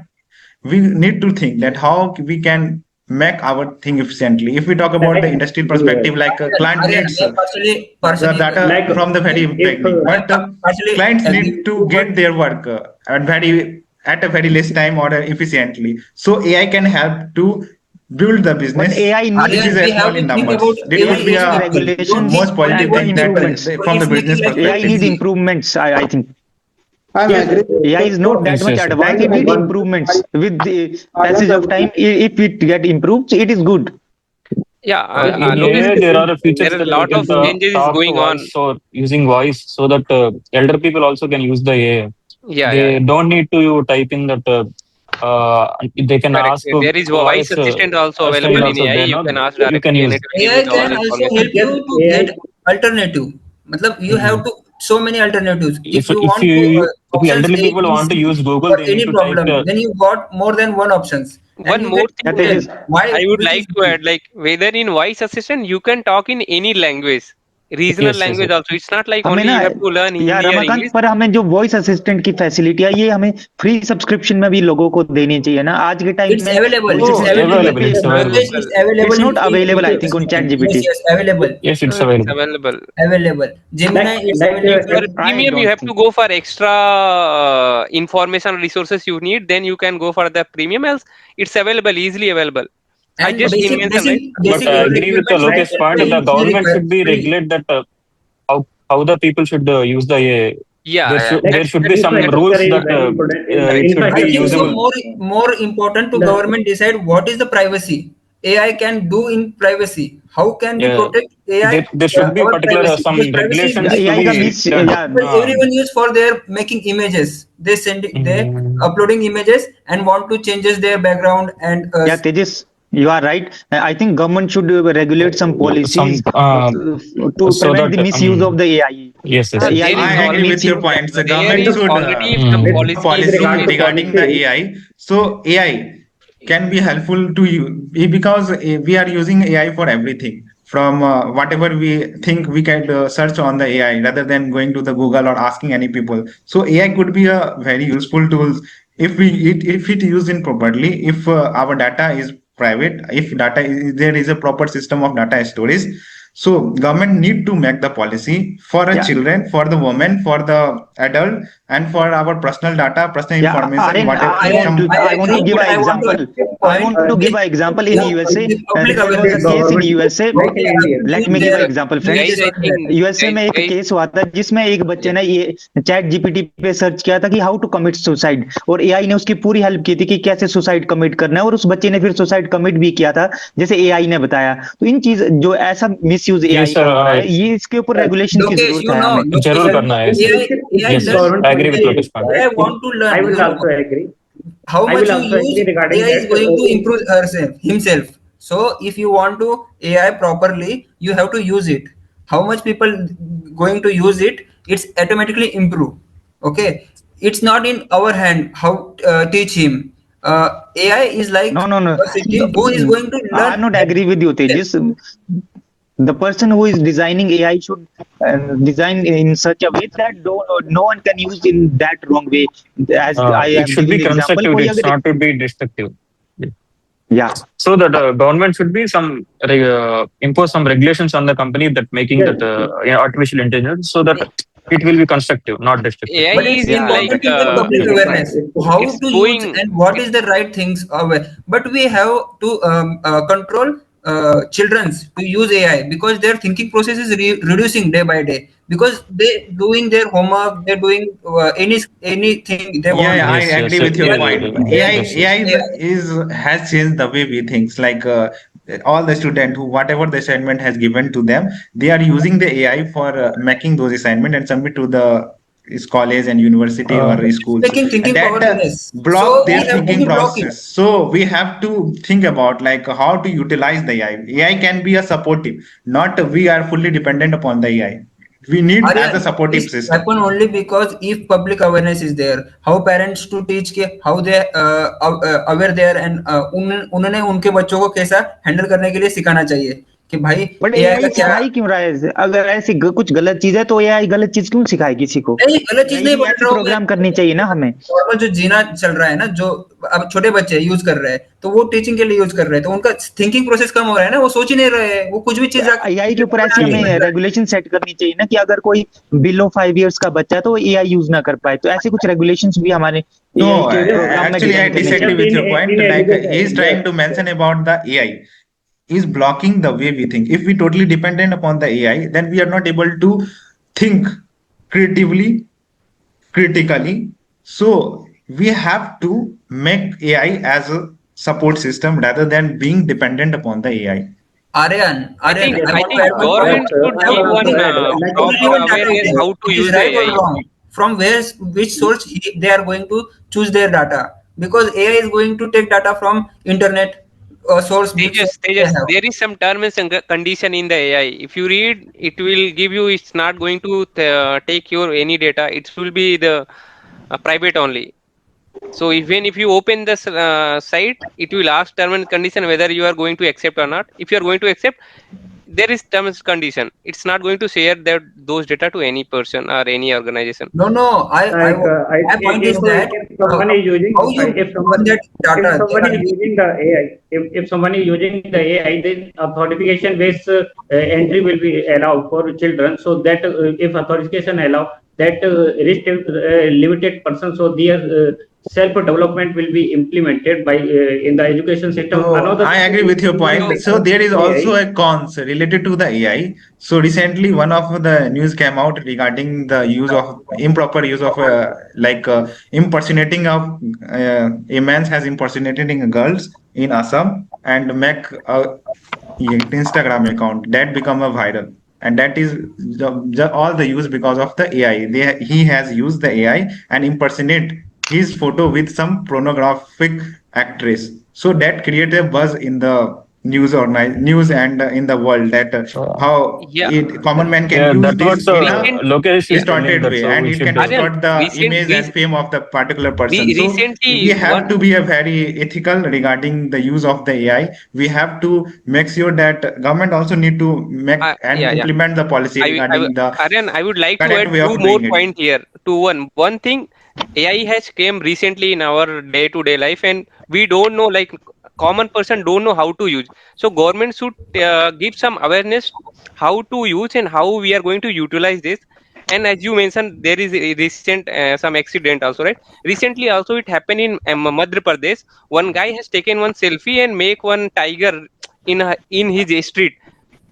we need to think that how we can make our thing efficiently. If we talk about the like industrial yes, perspective, like a client Aryan, needs I the partially data like agree from the with very you. if beginning, I but partially clients agree need with to you, but get their work at a very less time or efficiently. So AI can help to build the But business, AI which needs Aryan, is a we have small to in think about numbers. It AI would be is a people. Don't regulations think most only positive one thing that people. improvements. So from the it's business making life very AI perspective. need easy. improvements. I think I'm yes, agree with AI you. is not so that Yes, much yes. advanced. like It need one improvements with the Aryan, passage of time. If it get improved, it is good. yeah. yes, In Lokesh, AI, there are features there are a that we lot can of yes, changes is talk to going on. voice or using voice so that elder people also can use the AI. Yeah, yeah, They yeah. don't need to type in that. They can Correct. ask There is voice voice assistant also assistant available in also AI. there. You No, can ask you can directly, and use. it will give you AI the all can also information. help yes, you to AI, get alternative. Matlab, you have Mhm. to so many alternatives. If If you if want to you if you options elderly A, people B, want to C use Google, for they need any to type problem, then you got more than one options, and One you get more Yeah, thing, to tell Tejas. why I would which like is to good. add, like whether in voice assistant you can talk in any language, regional yes, yes, language yes. also. It's not like हमें only ना you have to learn या Hindi or Ramakant English. पर हमें जो voice assistant की facility है ये हमें फ्री सब्सक्रिप्शन में भी लोगों को देनी चाहिए ना। आज के टाइम It's में available. Voice It's Oh, assistant available. available. पे It's available. Lokesh is Available. available it's in not free available I think on chat assistant. Yes, gpt. yes, available. Yes, it's It's available. available. Available. Gemini, it's like available. For I premium, you don't have to think. go for extra information resources you need. Then you can go for the premium. Else, it's available, easily available. I And just basic, mentioned, basic, right? But basic I agree with the requirements like Lokesh also part. in The free government should be free. regulate that how the people should use the AI. Yeah, yeah. like There That's should that's be some infrastructure rules is that very important in the it should I be think so. infrastructure. usable. More important to The government decide what is the privacy AI can do in privacy. How can we Yeah, protect AI there should be our particular privacy? Because some privacy is regulations big to AI का topic. be miss done. या People, everyone use for their making images. They Mm, uploading images and want to changes their background and Yeah, Tejas, you are right. I think government should regulate some some policies to so prevent the that misuse of the AI. yes, yes, AI yes. there is is I being agree with your misused. points. The there government is with should already some Mm. a policies policy regarding regarding the policy, AI. So AI can be helpful to you because we are using AI for everything. From whatever we think we can search on the AI rather than going to the Google or asking any people. So AI could be a very useful tool if it used in properly. If our data is private, if there is a proper system of data storage. So government need to make the policy for a Yeah, children, for the woman, for the adult, and for our personal data, personal yeah, information, Aryan, whatever I I want to agree, give but an I want to example. add a I point. want to give This an example in this USA. the public There was a awareness case in government USA. how like they in have India. to let use me give their example friends. guys. images I on that. think USA guys, में एक guys. Case हुआ था जिसमें एक बच्चे Yeah. ने ये chat GPT पे सर्च किया था कि हाउ टू कमिट सुसाइड, और एआई ने उसकी पूरी हेल्प की थी कि कैसे सुसाइड कमिट करना है, और उस बच्चे ने फिर सुसाइड कमिट भी किया था जैसे एआई ने बताया। तो इन चीज जो ऐसा मिसयूज Yes, एआई sir. का हो रहा है, ये इसके ऊपर रेगुलेशन की Lokesh, जरूरत you है know, हमें। जरूर Lokesh, करना है ऐसा। AI Yes, learn yes. Government I agree with policy AI, Lokesh is point. AI required. want to I learn. will also agree. How I much will you also use agree regarding AI is that. going to improve herself himself. So if you want to AI properly, you have to use it. How much people going to use it? It's automatically improve. Okay, it's not in our hand how teach him. AI is no like no no, a system who is going to I learn am not agree with you himself. Tejas. The person who is designing AI should design in such a way that no one can use in that wrong way. As I It am should giving be the example, constructive. कोई It's अगर not to be destructive. yeah So that government should be impose some regulations on the company that making Yes, that artificial intelligence, so that it will be constructive, not destructive. AI But it's is Yeah, like important to get public awareness how it's to use going. and what is the right things. But we have to control childrens to use AI because their thinking process is reducing day by day because they doing their homework, they're doing anything they Yeah, want. yeah, I Yes, yes, agree yes, with They your are yes, point. using AI, AI to yes, use yes. AI. is has changed the way we think. Like all the student who whatever the assignment has given to them, they are using the AI for making those assignment and submit to the is college and university Uh, or It's schools, making and thinking that powerless. So block we their have to thinking be block it. process. So we have to think about like how to utilize the AI. AI can be a supportive, not we are fully dependent upon the AI. We need as a Aryan, supportive this system. happen only because if public awareness is there, how parents to teach के how they aware there and उन्होंने उनके बच्चों को कैसा handle करने के लिए सिखाना चाहिए कि भाई बट एआई का एआई क्या सिखाई क्यों रहा है? अगर ऐसी कुछ गलत चीज है तो एआई गलत चीज क्यों सिखाए किसी को? नहीं गलत चीज एआई नहीं भी बोल ऐसी रहा हूँ मैं प्रोग्राम करनी चाहिए ना हमें। नॉर्मल जो जीना चल रहा है ना जो अब छोटे बच्चे यूज कर रहे हैं तो वो टीचिंग के लिए यूज कर रहे हैं तो उनका थिंकिंग प्रोसेस कम हो रहा है ना वो सोच ही नहीं रहे हैं वो कुछ भी तो चीज एआई के ऊपर ऐसी बना के हमें समझ रहा है रेगुलेशन सेट करनी चाहिए ना कि अगर कोई बिलो 5 इयर्स का बच्चा है तो एआई यूज ना कर पाए, तो ऐसे कुछ रेगुलेशंस भी हमारे एआई No, के Yes, प्रोग्राम में actually, I डिजाइन करने disagree चाहिए। with your point. in Like he is education, trying yes. to mention about the AI is blocking the way we think. If we totally dependent upon the AI, then we are not able to think creatively, critically. So we have to make AI as a support system rather than being dependent upon the AI. I Aryan, think Yes, I I want to think add one yes, point. government should I I will give want also one add, like how in proper relevant data awareness it is. how to It is use the right or AI. wrong. From which source they are going to choose their data because AI is going to take data from internet source which source they Tejas, have. there is some terms and condition in the AI. If you read, it will give you. It's not going to take your any data. It will be the private only. So even if you open this site, it will ask term and condition whether you are going to accept or not. If you are going to accept, there is terms condition. It's not going to share that those data to any person or any organization. No, no. like My point is that if someone is using how you burn that if data they someone are is using. using the AI, if someone is using the AI, then authentication based entry will be allowed for children. So that if authentication allow that limited person, so their self development will be implemented by in the education system. So Another I thing agree is with your ignoring point. the So there is also AI. a cons related to the AI. So recently, one of the news came out regarding the use of improper use of impersonating of a man has impersonating girls in Assam and make a Instagram account that become a viral. And that is all the use because of the AI. He has used the AI and impersonate his photo with some pornographic actress. So that created a buzz in the news and in the world that uh, how Yeah, common man can yeah, use that's what this in a Lokesh is telling. distorted That's way how and we it should. can Aryan, distort the image and fame of the particular person. So we recently have one. to be a very ethical regarding the use of the AI. We have to make sure that government also need to make and Yeah, yeah. implement the policy regarding the Aryan, I would like to correct add way two of more doing it. point here. To one thing, AI has came recently in our day-to-day life, and we don't know, like common person don't know how to use. So government should give some awareness how to use and how we are going to utilize this. And as you mentioned, there is a recent some accident also, right? Recently also it happened in Madhya Pradesh. One guy has taken one selfie and make one tiger in his street.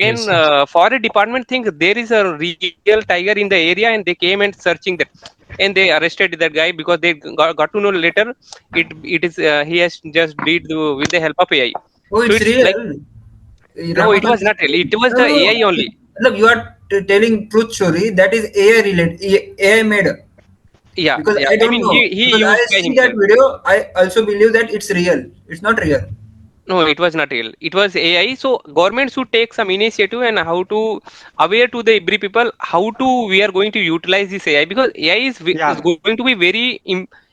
And Yes, yes. forest department think there is a real tiger in the area, and they came and searching that, and they arrested that guy because they got to know later it is he has just did with the help of AI. Oh, So it's it's like real. no, it Ramakant was is not real. real. It was No, the no. AI only. Look, you are telling truth story that is AI related, AI made. Yeah, Because yeah. I I don't mean, know. he Because I used by see that himself. video, I also believe that it's real. It's not real. No, it was not real. It was AI. So government should take some initiative and how to aware to the every people how to we are going to utilize this AI, because AI is Yeah, going to be very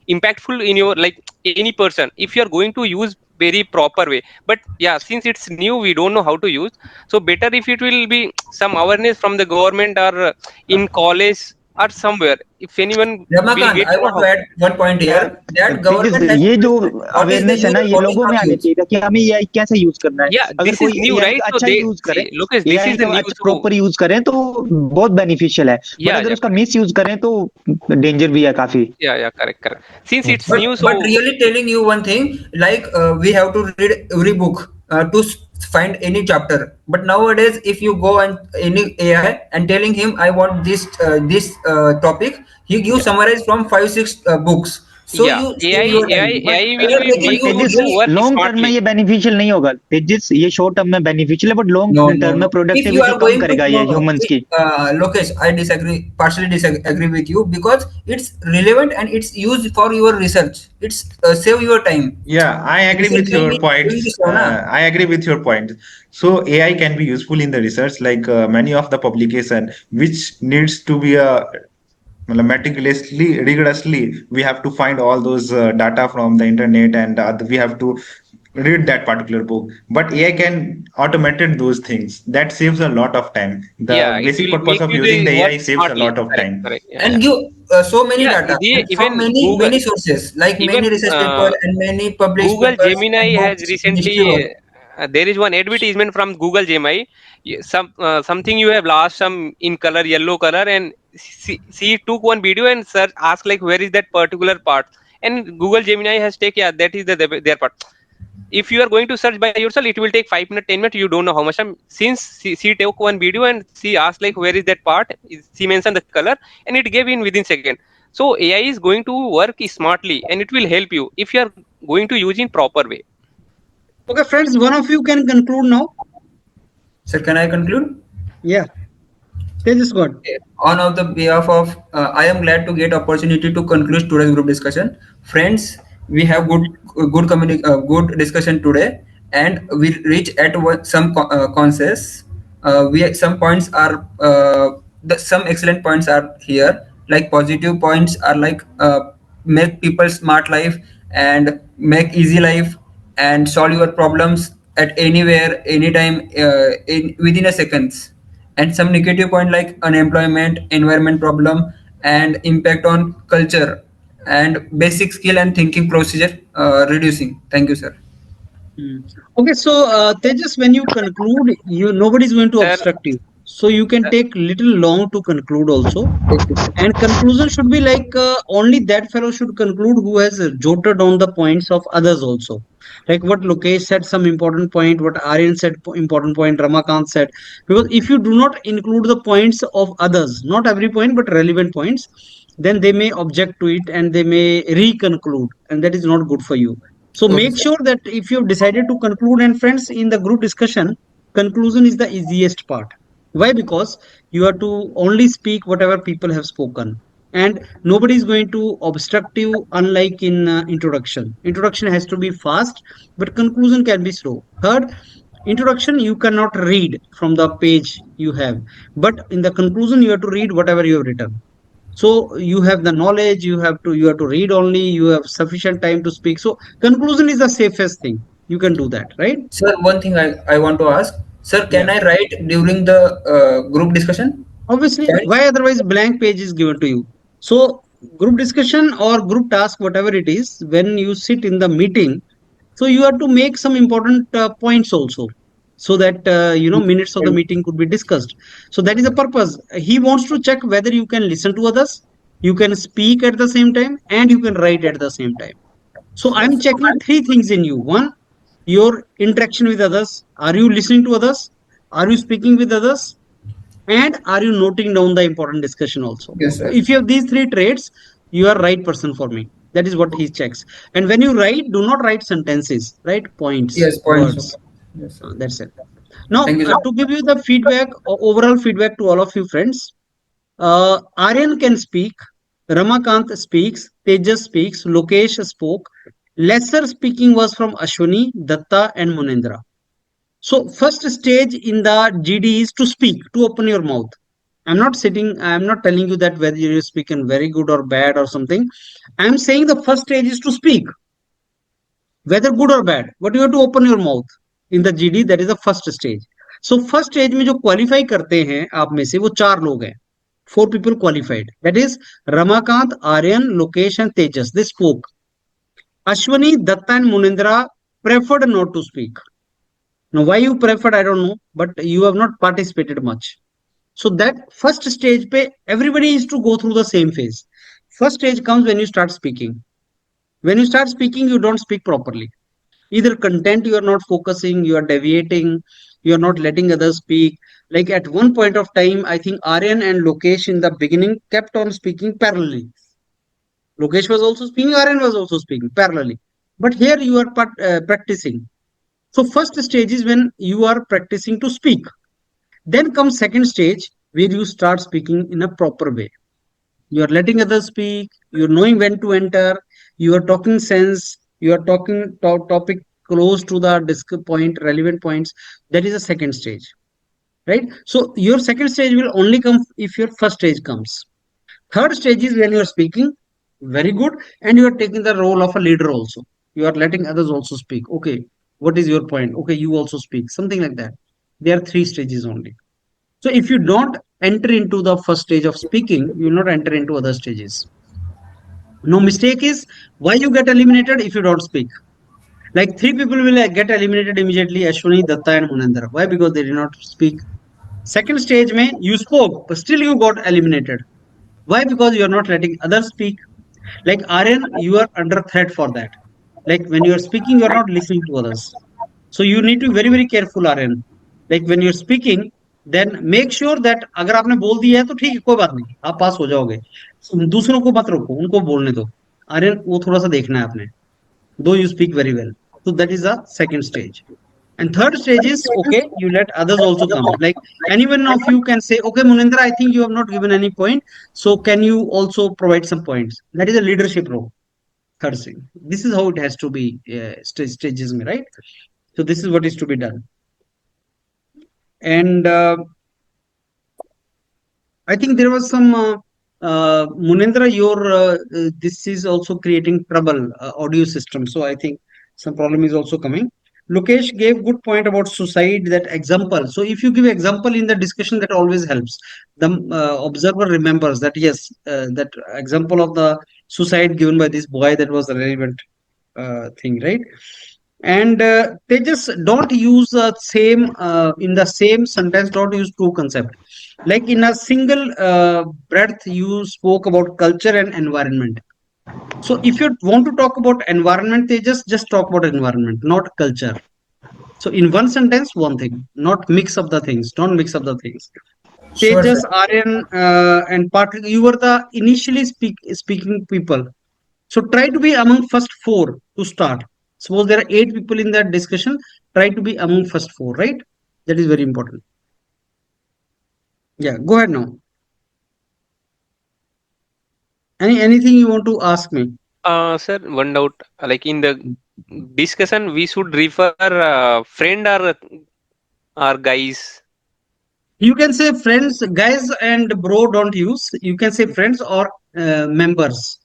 impactful in your like any person if you are going to use very proper way. But yeah, since it's new, we don't know how to use. So better if it will be some awareness from the government or in college or somewhere. If anyone will Ramakant, get I to know want how. to add one point here that Tejas, government has ये to जो decide what is the awareness है use ना, and ये what is लोगों में not आना use. चाहिए कि हमें एआई कैसे यूज करना है। Yeah, अगर this is कोई new, एआई right? का So अच्छा they यूज करे, see, Lokesh, this AI is the का new. अच्छा So प्रॉपर यूज करें तो बहुत बेनिफिशियल है, बट yeah, अगर yeah, उसका correct. मिस यूज करें तो डेंजर भी है काफी। Yeah, correct, correct. Since it's But new, but so really telling you one thing, like we have to read every book to find any chapter. But nowadays, if you go and any AI and telling him I want this topic, he gives yeah, summarize from 5 6 books. So yeah. you save AI, your time. AI, But AI we will are be taking make you you to Tejas, to this. work long term में smartly. ये beneficial नहीं होगा तेजस, ये short term में beneficial है, but No, long no, term में no. If you productivity are come going to करेगा ये no, no. ह्यूमंस की। Lokesh, I partially disagree with you because it's relevant and it's used for your research. It's save your time. Yeah, I agree Research with time your is doing points. this now, na? I agree with your point. So AI can be useful in the research, like many of the publication, which needs to be meticulously, rigorously. We have to find all those data from the internet, and we have to read that particular book. But AI can automate those things. That saves a lot of time. The Yeah, it basic will purpose make of you using the the work AI saves a smartly. lot of Correct, time. correct. And give so many Yeah. data They and from even many Google, many sources like even many research paper and many published Google papers Gemini and has books in history recently. work. There is one advertisement from Google Gemini. Something you have lost some in color, yellow color, and she took one video and search, ask like where is that particular part, and Google Gemini has take, yeah, that is their part. If you are going to search by yourself, it will take 5 minutes, 10 minutes. You don't know how much time. Since she took one video and she asked like where is that part, she mentioned the color, and it gave in within second. So AI is going to work smartly, and it will help you if you are going to use in proper way. Okay, friends, one of you can conclude now. Sir, can I conclude? Yeah, they just got. On of the behalf of I am glad to get opportunity to conclude today's group discussion. Friends, we have good discussion today, and we reach at some consensus. Some points are some excellent points are here. Like positive points are like make people smart life and make easy life and solve your problems at anywhere, anytime, in within a seconds. And some negative point like unemployment, environment problem, and impact on culture and basic skill and thinking procedure reducing. Thank you, sir. Hmm. Okay, so Tejas, when you conclude, you nobody's going to Sir, obstruct you. So you can take little long to conclude also. Okay, sir. And conclusion should be like only that fellow should conclude who has jotted down the points of others also. Like what Lokesh said, some important point, what Aryan said, important point, Ramakant said. Because if you do not include the points of others, not every point, but relevant points, then they may object to it and they may reconclude, and that is not good for you. So Okay, make sir. sure that if you have decided to conclude, and friends, in the group discussion, conclusion is the easiest part. Why? Because you have to only speak whatever people have spoken, and nobody is going to obstruct you, unlike in introduction. Introduction has to be fast, but conclusion can be slow. Third, introduction you cannot read from the page you have, but in the conclusion you have to read whatever you have written. So you have the knowledge, you have to read only, you have sufficient time to speak. So conclusion is the safest thing. You can do that, right? Sir, one thing I want to ask, sir, Yeah. can I write during the group discussion? Obviously, Can- why otherwise blank page is given to you? So group discussion or group task, whatever it is, when you sit in the meeting, so you have to make some important points also, so that minutes of the meeting could be discussed. So that is the purpose. He wants to check whether you can listen to others, you can speak at the same time, and you can write at the same time. So I'm checking three things in you. One, your interaction with others. Are you listening to others? Are you speaking with others? And are you noting down the important discussion also? Yes, So sir. if you have these three traits, you are right person for me. That is what he checks. And when you write, do not write sentences, write points, Yes, points. words. Yes, sir. That's it. Now, Thank you, sir. to give you the feedback, overall feedback to all of you friends, Aryan can speak, Ramakant speaks, Tejas speaks, Lokesh spoke. Lesser speaking was from Ashwini, Datta, and Munendra. So first stage in the GD is to speak, to open your mouth. I'm not telling you that whether you speak in very good or bad or something. I'm saying the first stage is to speak, whether good or bad. But you have to open your mouth in the GD. That is the first stage. So first stage में जो qualify करते हैं आप में से वो चार लोग हैं. 4 people qualified. That is Ramakant, Aryan, Lokesh, and Tejas. They spoke. Ashwani, Datta, and Munindra preferred not to speak. Now, why you preferred, I don't know, but you have not participated much. So that first stage, everybody is to go through the same phase. First stage comes when you start speaking. When you start speaking, you don't speak properly. Either content you are not focusing, you are deviating, you are not letting others speak. Like at one point of time, I think Aryan and Lokesh in the beginning kept on speaking parallelly. Lokesh was also speaking, Aryan was also speaking parallelly. But here you are practicing. So first stage is when you are practicing to speak. Then comes second stage where you start speaking in a proper way. You are letting others speak, you're knowing when to enter, you are talking sense, you are talking topic close to the disc point, relevant points. That is the second stage, right? So your second stage will only come if your first stage comes. Third stage is when you are speaking, very good, and you are taking the role of a leader also. You are letting others also speak. Okay, what is your point? Okay, you also speak, something like that. There are 3 stages only. So if you don't enter into the first stage of speaking, you will not enter into other stages. No mistake is why you get eliminated if you don't speak. Like 3 people will get eliminated immediately, Ashwini, Datta, and Munendra. Why? Because they did not speak. Second stage, mein, you spoke, but still you got eliminated. Why? Because you are not letting others speak. Like Aryan, you are under threat for that. Like when you are speaking, you are not listening to others. So you need to be very, very careful, Aryan. Like when you're speaking, then make sure that अगर आपने बोल दिया है तो ठीक है, कोई बात नहीं, आप पास हो जाओगे. दूसरों को मत रोको, उनको बोलने दो. आर्यन, वो थोड़ा सा देखना है आपने. Though you speak very well. So that is the second stage. And third stage is okay, you let others also come. Like anyone of you can say, okay, Munindra, I think you have not given any point. So can you also provide some points? That is a leadership role. Third thing. This is how it has to be stages, right? So this is what is to be done. And I think there was some Munendra, your this is also creating trouble audio system. So I think some problem is also coming. Lokesh gave good point about suicide, that example. So if you give example in the discussion, that always helps. The observer remembers that yes, that example of the suicide given by this boy, that was a relevant thing, right? And they just don't use the same in the same sentence. Don't use two concepts. Like in a single breath, you spoke about culture and environment. So if you want to talk about environment, they just talk about environment, not culture. So in one sentence, one thing, not mix up the things. Don't mix up the things. Sure, Tejas, sir. Aryan, and Patrick, you were the initially speaking people. So try to be among first 4 to start. Suppose there are 8 people in that discussion, try to be among first 4, right? That is very important. Yeah, go ahead now. Anything you want to ask me? Sir, one doubt. Like in the discussion, we should refer friend or guys. You can say friends, guys, and bro don't use. You can say friends or members.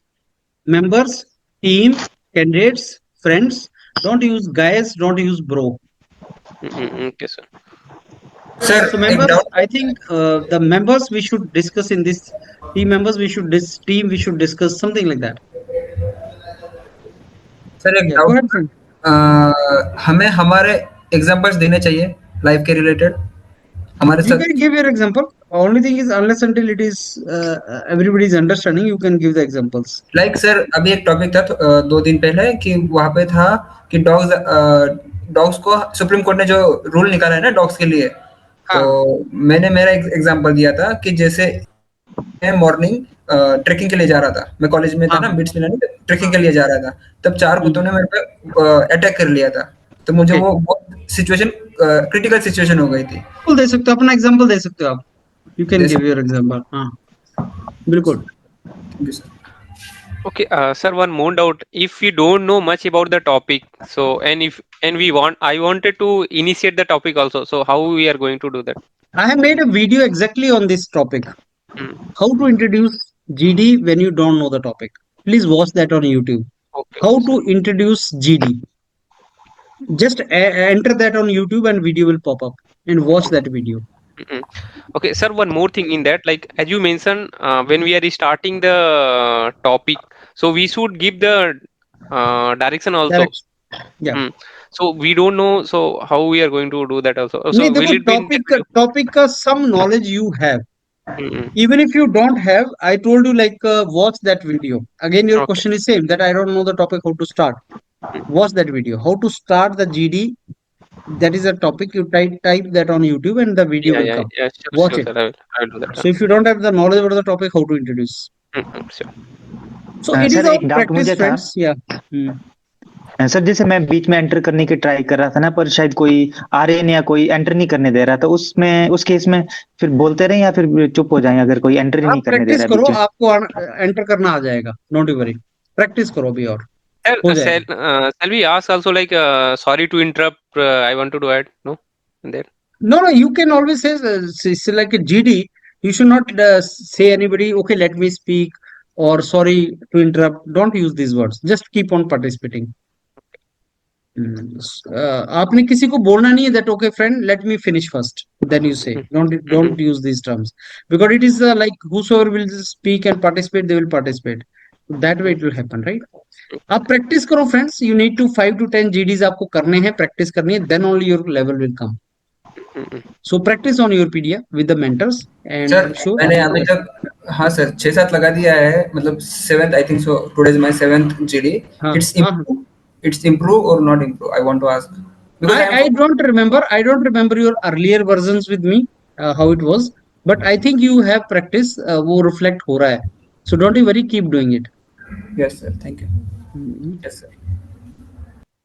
Members, team, candidates, friends. Don't use guys, don't use bro. Okay, sir. Sir, So एक members, doubt. I think the members we should discuss in this team members, we should we should discuss something like that. Sir एक Yeah, go doubt, ahead, friend. हमें हमारे examples देने चाहिए life के related हमारे You साथ. can give your example. Only thing is, unless until it is everybody's understanding, you can give the examples. Like sir अभी एक टॉपिक था 2 दिन पहले कि वहां पे था कि डॉग्स को सुप्रीम कोर्ट ने जो रूल निकाला है ना डॉग्स के लिए, तो हाँ. मैंने मेरा एग्जांपल दिया था कि जैसे मैं मॉर्निंग ट्रेकिंग के लिए जा रहा था, मैं कॉलेज में था हाँ. ना, बिट्स में नहीं, ट्रेकिंग के हाँ. लिए जा रहा था, तब 4 कुत्तों ने मेरे पे अटैक कर लिया था, तो मुझे Okay. वो बहुत सिचुएशन क्रिटिकल सिचुएशन हो गई थी. बिल्कुल दे सकते हो, अपना एग्जांपल दे सकते हो आप. You can they give your example. हाँ, बिल्कुल. सकते sir. Okay, sir, one more doubt. If we don't know much about the topic, so and we want, I wanted to initiate the topic also. So how we are going to do that? I have made a video exactly on this topic. Hmm. How to introduce GD when you don't know the topic. Please watch that on YouTube. Okay, How okay, sir. to introduce GD. Just enter that on YouTube and video will pop up, and watch that video. Okay, sir, one more thing in that, like as you mentioned, when we are starting the topic, so we should give the direction also. Direct. Yeah. So we don't know, so how we are going to do that also. नहीं So will देखो it be in that video? Topic का some knowledge you have. Mm-mm. Even if you don't have, I told you like watch that video. Again, your Okay. question is same that I don't know the topic how to start. Watch that video. How to start the GD. That is a topic you type that on YouTube and the video Yeah, will yeah, come. yeah. Sure, Watch sure, it. sir. I will do that. So if you don't have the knowledge about the topic, how to introduce? Sure. So it is sir our एक doubt practice, मुझे था friends. Yeah. Sir जैसे मैं बीच में enter करने की try कर रहा था ना पर शायद कोई आर्यन या कोई एंटर नहीं करने दे रहा, तो उसमें उस केस में फिर बोलते रहे या फिर चुप हो जाएं अगर कोई एंटर ही आप नहीं करने दे प्रैक्टिस रहा है करो, बीच में? आपको एंटर करना आ जाएगा. Don't worry. प्रैक्टिस करो अभी और हो जाएगा. Shall we ask also like sorry to interrupt? I want to do it. No, and then No, you can always say it's like a GD. You should not say anybody, okay, let me speak or sorry to interrupt. Don't use these words. Just keep on participating. आपने किसी को बोलना नहीं है that okay friend let me finish first then you say don't use these terms because it is like whosoever will speak and participate they will participate that way it will happen right. आप practice करो friends. You need to 5 to 10 GDs आपको करने हैं, practice करनी है, then only your level will come. So practice on your PDA with the mentors and sir I'm sure. मैंने अभी तक हाँ सर 6-7 लगा दिया है, मतलब 7th I think so today is my 7th GD. It's improve or not improve, I want to ask because I don't remember your earlier versions with me how it was, but I think you have practice वो reflect हो रहा है, so don't you worry, keep doing it. Yes sir, thank you. Yes sir.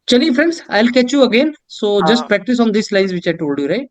चलिए friends, I'll catch you again, so just practice on these lines which I told you, right?